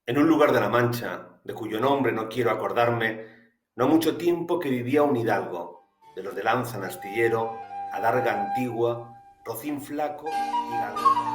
En un lugar de la Mancha, de cuyo nombre no quiero acordarme, no mucho tiempo que vivía un hidalgo, de los de lanza en astillero, adarga antigua, rocín flaco y galgo.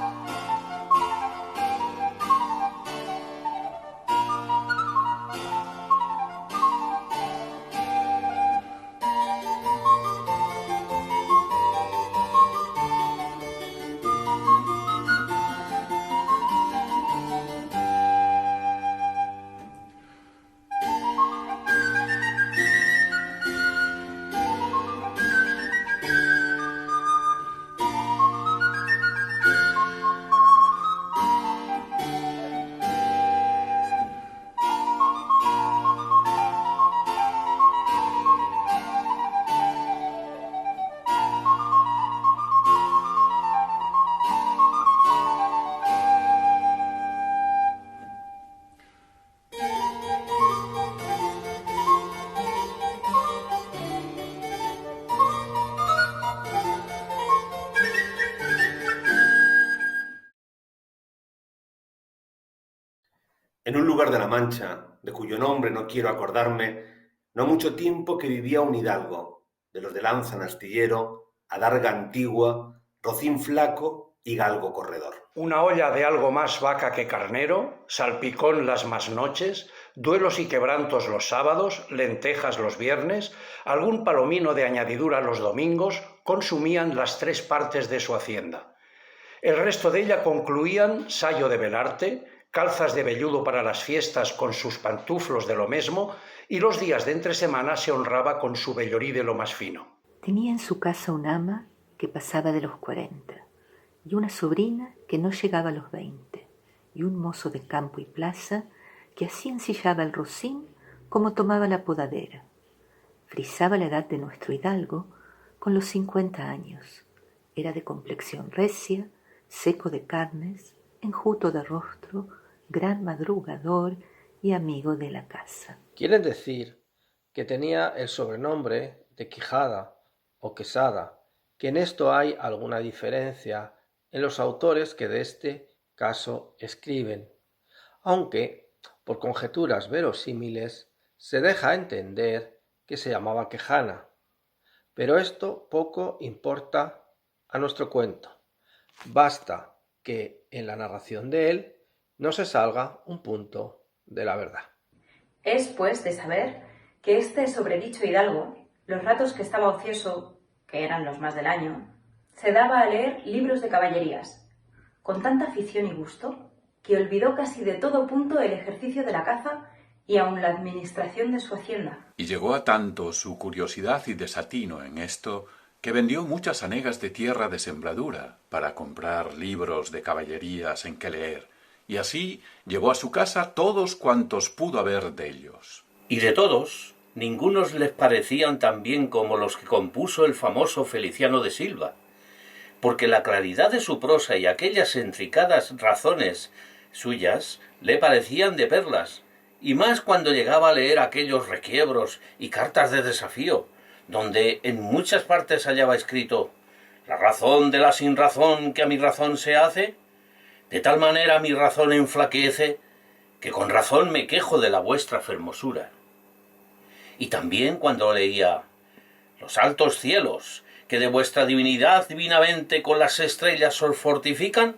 En un lugar de la Mancha, de cuyo nombre no quiero acordarme, no mucho tiempo que vivía un hidalgo, de los de lanza en astillero, adarga antigua, rocín flaco y galgo corredor. Una olla de algo más vaca que carnero, salpicón las más noches, duelos y quebrantos los sábados, lentejas los viernes, algún palomino de añadidura los domingos, consumían las 3 partes de su hacienda. El resto de ella concluían sayo de velarte, calzas de velludo para las fiestas con sus pantuflos de lo mesmo, y los días de entre semana se honraba con su vellorí de lo más fino. Tenía en su casa un ama que pasaba de los 40, y una sobrina que no llegaba a los 20, y un mozo de campo y plaza que así ensillaba el rocín como tomaba la podadera. Frisaba la edad de nuestro hidalgo con los 50 años. Era de complexión recia, seco de carnes, enjuto de rostro, gran madrugador y amigo de la casa. Quieren decir que tenía el sobrenombre de Quijada o Quesada, que en esto hay alguna diferencia en los autores que de este caso escriben, aunque por conjeturas verosímiles se deja entender que se llamaba Quejana, pero esto poco importa a nuestro cuento. Basta que en la narración de él no se salga un punto de la verdad. Es, pues, de saber que este sobredicho hidalgo, los ratos que estaba ocioso, que eran los más del año, se daba a leer libros de caballerías, con tanta afición y gusto, que olvidó casi de todo punto el ejercicio de la caza y aun la administración de su hacienda. Y llegó a tanto su curiosidad y desatino en esto, que vendió muchas hanegas de tierra de sembradura para comprar libros de caballerías en que leer, y así llevó a su casa todos cuantos pudo haber de ellos. Y de todos, ningunos les parecían tan bien como los que compuso el famoso Feliciano de Silva, porque la claridad de su prosa y aquellas intricadas razones suyas le parecían de perlas, y más cuando llegaba a leer aquellos requiebros y cartas de desafío, donde en muchas partes hallaba escrito «La razón de la sinrazón que a mi razón se hace, de tal manera mi razón enflaquece, que con razón me quejo de la vuestra fermosura». Y también cuando leía «Los altos cielos, que de vuestra divinidad divinamente con las estrellas os fortifican,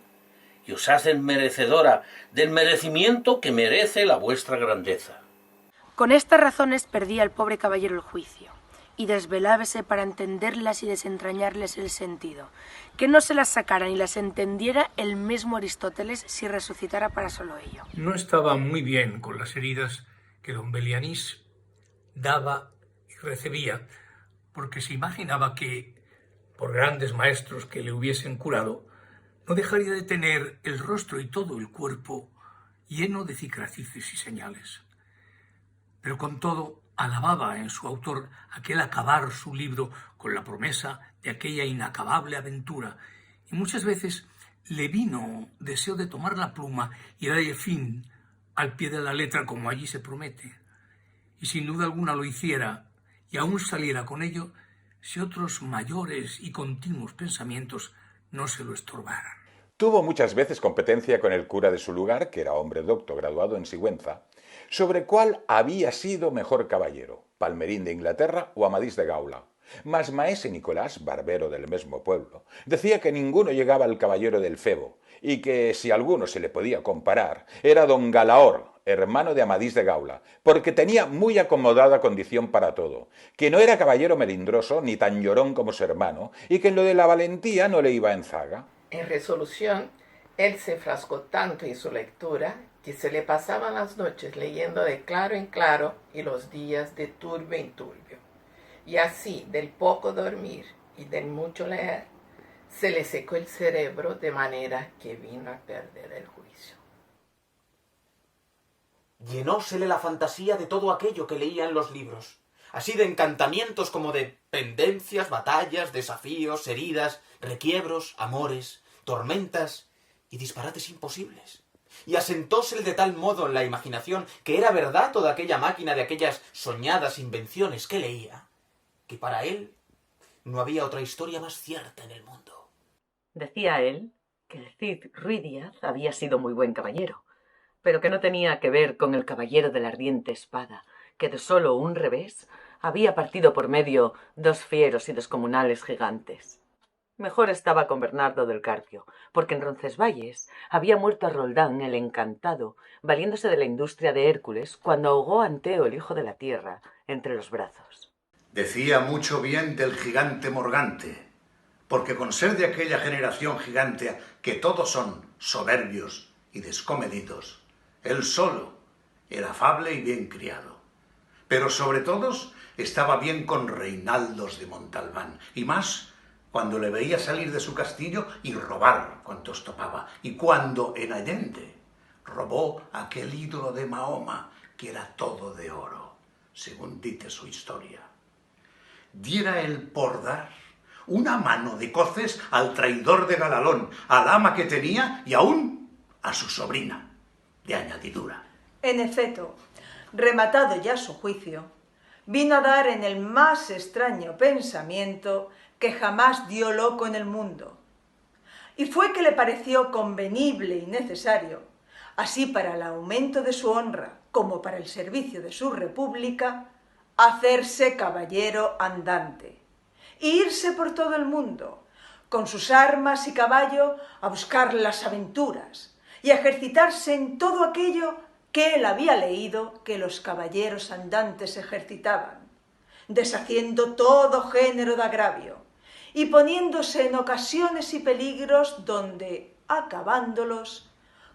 y os hacen merecedora del merecimiento que merece la vuestra grandeza». Con estas razones perdía el pobre caballero el juicio, y desvelábase para entenderlas y desentrañarles el sentido, que no se las sacara ni las entendiera el mismo Aristóteles si resucitara para solo ello. No estaba muy bien con las heridas que don Belianís daba y recibía, porque se imaginaba que, por grandes maestros que le hubiesen curado, no dejaría de tener el rostro y todo el cuerpo lleno de cicatrices y señales. Pero con todo, alababa en su autor aquel acabar su libro con la promesa de aquella inacabable aventura, y muchas veces le vino deseo de tomar la pluma y darle fin al pie de la letra como allí se promete. Y sin duda alguna lo hiciera, y aún saliera con ello, si otros mayores y continuos pensamientos no se lo estorbaran. Tuvo muchas veces competencia con el cura de su lugar, que era hombre docto graduado en Sigüenza, sobre cuál había sido mejor caballero, Palmerín de Inglaterra o Amadís de Gaula. Mas maese Nicolás, barbero del mismo pueblo, decía que ninguno llegaba al caballero del Febo, y que si alguno se le podía comparar, era don Galaor, hermano de Amadís de Gaula, porque tenía muy acomodada condición para todo, que no era caballero melindroso ni tan llorón como su hermano, y que en lo de la valentía no le iba en zaga. En resolución, él se enfrascó tanto en su lectura que se le pasaban las noches leyendo de claro en claro y los días de turbio en turbio. Y así, del poco dormir y del mucho leer, se le secó el cerebro de manera que vino a perder el juicio. Llenósele la fantasía de todo aquello que leía en los libros, así de encantamientos como de pendencias, batallas, desafíos, heridas, requiebros, amores, tormentas y disparates imposibles. Y asentósele de tal modo en la imaginación que era verdad toda aquella máquina de aquellas soñadas invenciones que leía, que para él no había otra historia más cierta en el mundo. Decía él que el Cid Ruy Díaz había sido muy buen caballero, pero que no tenía que ver con el caballero de la ardiente espada, que de solo un revés había partido por medio dos fieros y descomunales gigantes. Mejor estaba con Bernardo del Carpio, porque en Roncesvalles había muerto a Roldán el Encantado, valiéndose de la industria de Hércules, cuando ahogó a Anteo, el hijo de la tierra, entre los brazos. Decía mucho bien del gigante Morgante, porque con ser de aquella generación gigante que todos son soberbios y descomedidos, él solo era afable y bien criado. Pero sobre todos estaba bien con Reinaldos de Montalbán, y más cuando le veía salir de su castillo y robar cuantos topaba, y cuando en Allende robó aquel ídolo de Mahoma, que era todo de oro, según dice su historia. Diera él por dar una mano de coces al traidor de Galalón, al ama que tenía y aún a su sobrina, de añadidura. En efecto, rematado ya su juicio, vino a dar en el más extraño pensamiento que jamás dio loco en el mundo. Y fue que le pareció convenible y necesario, así para el aumento de su honra como para el servicio de su república, hacerse caballero andante, e irse por todo el mundo, con sus armas y caballo, a buscar las aventuras, y a ejercitarse en todo aquello que él había leído que los caballeros andantes ejercitaban, deshaciendo todo género de agravio, y poniéndose en ocasiones y peligros donde, acabándolos,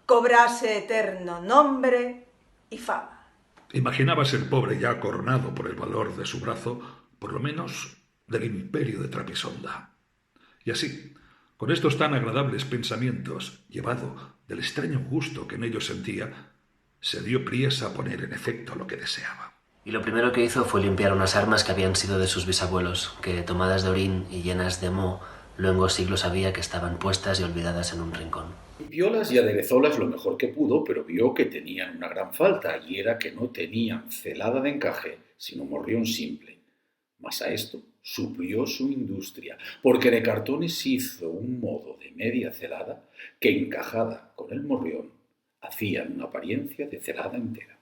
cobrase eterno nombre y fama. Imaginabas el pobre ya coronado por el valor de su brazo, por lo menos del imperio de Trapisonda. Y así, con estos tan agradables pensamientos, llevado del extraño gusto que en ellos sentía, se dio priesa a poner en efecto lo que deseaba. Y lo primero que hizo fue limpiar unas armas que habían sido de sus bisabuelos, que tomadas de orín y llenas de moho, luengos siglos había que estaban puestas y olvidadas en un rincón. Limpiólas y aderezólas lo mejor que pudo, pero vio que tenían una gran falta, y era que no tenían celada de encaje, sino morrión simple. Mas a esto suplió su industria, porque de cartones hizo un modo de media celada que, encajada con el morrión, hacían una apariencia de celada entera.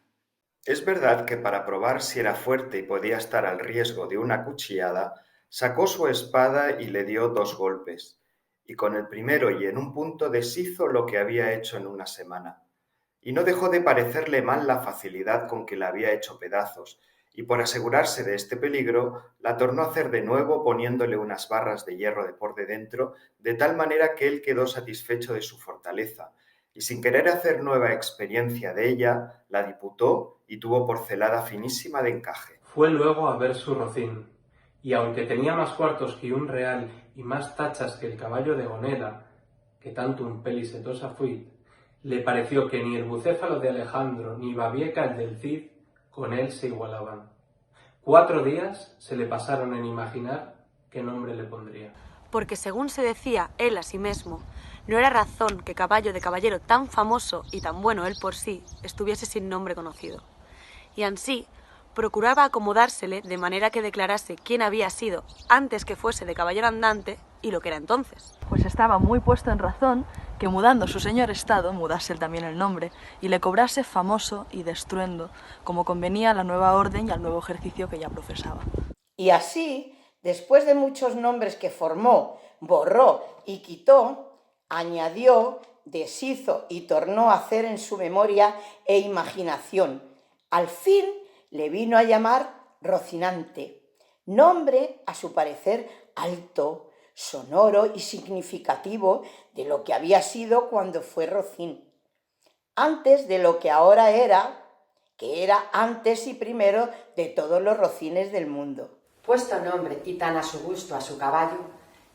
Es verdad que para probar si era fuerte y podía estar al riesgo de una cuchillada, sacó su espada y le dio 2 golpes, y con el primero y en un punto deshizo lo que había hecho en una semana. Y no dejó de parecerle mal la facilidad con que la había hecho pedazos, y por asegurarse de este peligro, la tornó a hacer de nuevo poniéndole unas barras de hierro de por de dentro, de tal manera que él quedó satisfecho de su fortaleza, y sin querer hacer nueva experiencia de ella, la diputó y tuvo por celada finísima de encaje. Fue luego a ver su rocín, y aunque tenía más cuartos que un real y más tachas que el caballo de Gonela, que tanto un pelisetosa fuit, le pareció que ni el bucéfalo de Alejandro ni Babieca el del Cid con él se igualaban. 4 días se le pasaron en imaginar qué nombre le pondría. Porque según se decía él a sí mismo, no era razón que caballo de caballero tan famoso y tan bueno él por sí estuviese sin nombre conocido. Y ansí procuraba acomodársele de manera que declarase quién había sido antes que fuese de caballero andante y lo que era entonces. Pues estaba muy puesto en razón que mudando su señor estado, mudase él también el nombre, y le cobrase famoso y de estruendo, como convenía a la nueva orden y al nuevo ejercicio que ya profesaba. Y así, después de muchos nombres que formó, borró y quitó, añadió, deshizo y tornó a hacer en su memoria e imaginación. Al fin le vino a llamar Rocinante, nombre, a su parecer, alto, sonoro y significativo de lo que había sido cuando fue Rocín, antes de lo que ahora era, que era antes y primero de todos los rocines del mundo. Puesto nombre y tan a su gusto a su caballo,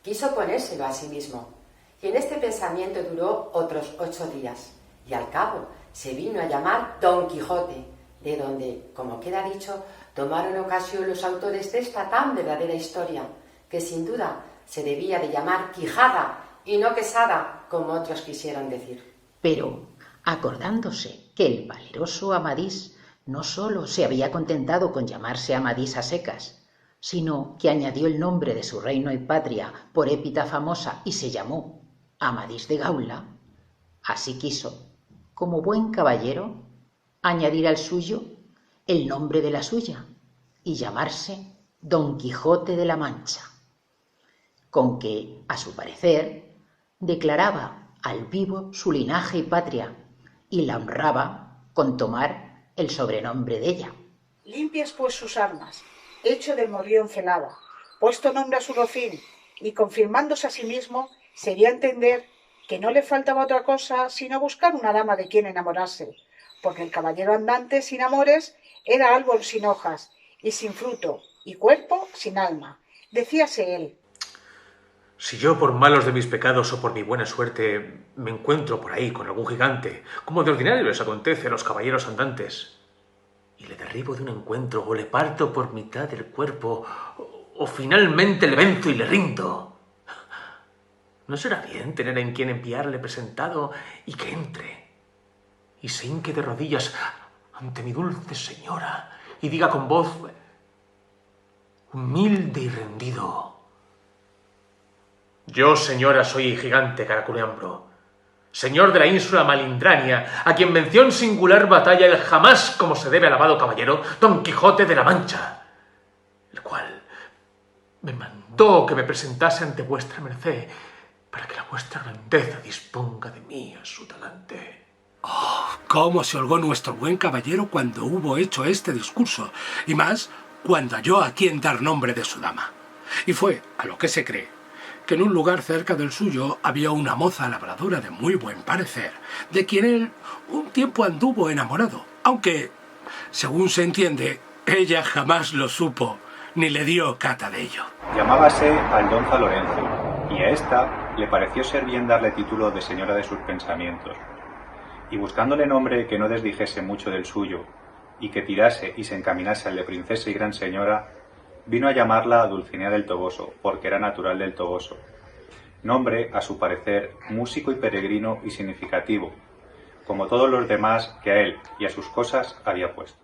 quiso ponérselo a sí mismo, y en este pensamiento duró otros 8 días, y al cabo se vino a llamar Don Quijote, de donde, como queda dicho, tomaron ocasión los autores de esta tan verdadera historia, que sin duda se debía de llamar Quijada y no Quesada, como otros quisieron decir. Pero, acordándose que el valeroso Amadís no sólo se había contentado con llamarse Amadís a secas, sino que añadió el nombre de su reino y patria por épita famosa y se llamó Amadís de Gaula, así quiso, como buen caballero, añadir al suyo el nombre de la suya y llamarse Don Quijote de la Mancha, con que, a su parecer, declaraba al vivo su linaje y patria y la honraba con tomar el sobrenombre de ella. Limpias pues sus armas, hecho del morrión celada, puesto nombre a su rocín y confirmándose a sí mismo, sería entender que no le faltaba otra cosa sino buscar una dama de quien enamorarse, porque el caballero andante sin amores era árbol sin hojas y sin fruto, y cuerpo sin alma. Decíase él: si yo por malos de mis pecados o por mi buena suerte me encuentro por ahí con algún gigante, como de ordinario les acontece a los caballeros andantes, y le derribo de un encuentro o le parto por mitad del cuerpo o finalmente le venzo y le rindo, ¿no será bien tener en quien enviarle presentado y que entre y se hinque de rodillas ante mi dulce señora y diga con voz humilde y rendido: yo, señora, soy gigante Caraculeambro, señor de la ínsula Malindrania, a quien venció en singular batalla el jamás como se debe alabado caballero Don Quijote de la Mancha, el cual me mandó que me presentase ante vuestra merced para que la vuestra grandeza disponga de mí a su talante. Oh, cómo se holgó nuestro buen caballero cuando hubo hecho este discurso, y más cuando halló a quien dar nombre de su dama. Y fue, a lo que se cree, que en un lugar cerca del suyo había una moza labradora de muy buen parecer, de quien él un tiempo anduvo enamorado, aunque, según se entiende, ella jamás lo supo, ni le dio cata de ello. Llamábase Aldonza Lorenzo, y a ésta le pareció ser bien darle título de señora de sus pensamientos, y buscándole nombre que no desdijese mucho del suyo, y que tirase y se encaminase al de princesa y gran señora, vino a llamarla Dulcinea del Toboso, porque era natural del Toboso, nombre, a su parecer, músico y peregrino y significativo, como todos los demás que a él y a sus cosas había puesto.